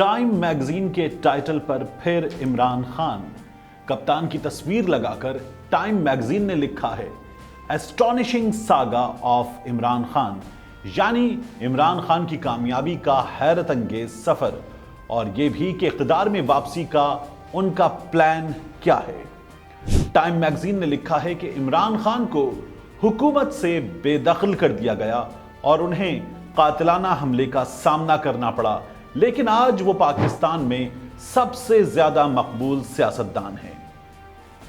Time magazine के title पर फिर इमरान खान। कप्तान की तस्वीर लगाकर टाइम मैगजीन ने लिखा है astonishing saga of Imran Khan, यानी इमरान खान की कामयाबी का हैरत अंगेज सफर, और यह भी कि इख्तिदार में वापसी का उनका प्लान क्या है। टाइम मैगजीन ने लिखा है कि इमरान खान को हुकूमत से बेदखल कर दिया गया और उन्हें कातिलाना हमले का सामना करना पड़ा, लेकिन आज वो पाकिस्तान में सबसे ज्यादा मकबूल सियासतदान हैं।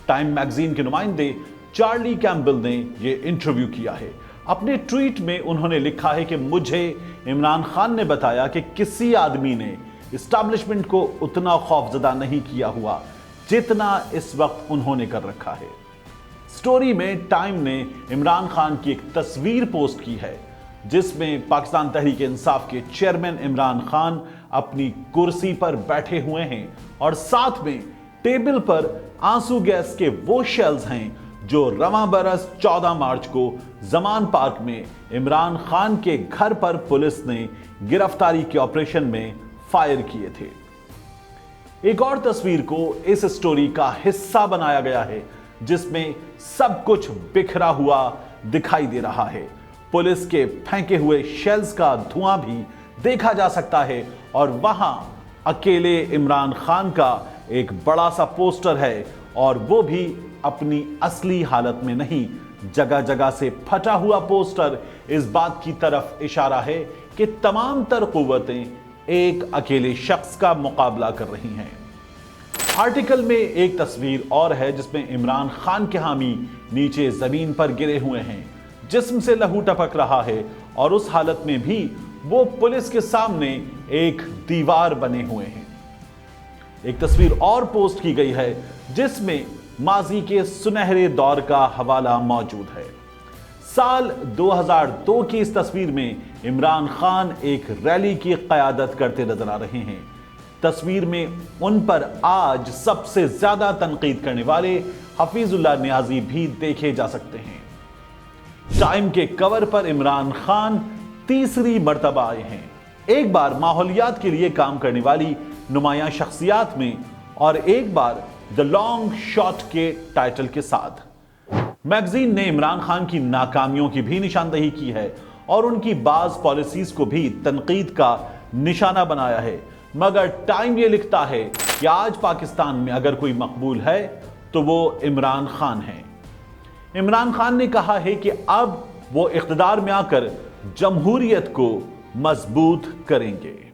टाइम मैगजीन के नुमाइंदे चार्ली कैम्पबेल ने यह इंटरव्यू किया है। अपने ट्वीट में उन्होंने लिखा है कि मुझे इमरान खान ने बताया कि किसी आदमी ने इस्टेब्लिशमेंट को उतना खौफजदा नहीं किया हुआ जितना इस वक्त उन्होंने कर रखा है। स्टोरी में टाइम ने इमरान खान की एक तस्वीर पोस्ट की है जिसमें पाकिस्तान तहरीक इंसाफ के चेयरमैन इमरान खान अपनी कुर्सी पर बैठे हुए हैं और साथ में टेबल पर आंसू गैस के वो शेल्स हैं जो रवां बरस 14 मार्च को जमान पार्क में इमरान खान के घर पर पुलिस ने गिरफ्तारी के ऑपरेशन में फायर किए थे। एक और तस्वीर को इस स्टोरी का हिस्सा बनाया गया है जिसमें सब कुछ बिखरा हुआ दिखाई दे रहा है। पुलिस के फेंके हुए शेल्स का धुआं भी देखा जा सकता है और वहां अकेले इमरान खान का एक बड़ा सा पोस्टर है और वो भी अपनी असली हालत में नहीं। जगह जगह से फटा हुआ पोस्टर इस बात की तरफ इशारा है कि तमाम तर कुव्वतें एक अकेले शख्स का मुकाबला कर रही हैं। आर्टिकल में एक तस्वीर और है जिसमें इमरान खान के हामी नीचे जमीन पर गिरे हुए हैं, जिस्म से लहू टपक रहा है और उस हालत में भी वो पुलिस के सामने एक दीवार बने हुए हैं। एक तस्वीर और पोस्ट की गई है जिसमें माजी के सुनहरे दौर का हवाला मौजूद है। साल 2002 की इस तस्वीर में इमरान खान एक रैली की क़यादत करते नजर आ रहे हैं। तस्वीर में उन पर आज सबसे ज्यादा तनकीद करने वाले हफीजुल्लाह नियाजी भी देखे जा सकते हैं। टाइम के कवर पर इमरान खान तीसरी मर्तबा आए हैं, एक बार माहौलियात के लिए काम करने वाली नुमायां शख्सियात में और एक बार द लॉन्ग शॉट के टाइटल के साथ। मैगजीन ने इमरान खान की नाकामियों की भी निशानदेही की है और उनकी बाज पॉलिसीज को भी तनकीद का निशाना बनाया है, मगर टाइम यह लिखता है कि आज पाकिस्तान में अगर कोई मकबूल है तो वो इमरान खान है। इमरान खान ने कहा है कि अब वो इख्तिदार में आकर जमहूरियत को मजबूत करेंगे।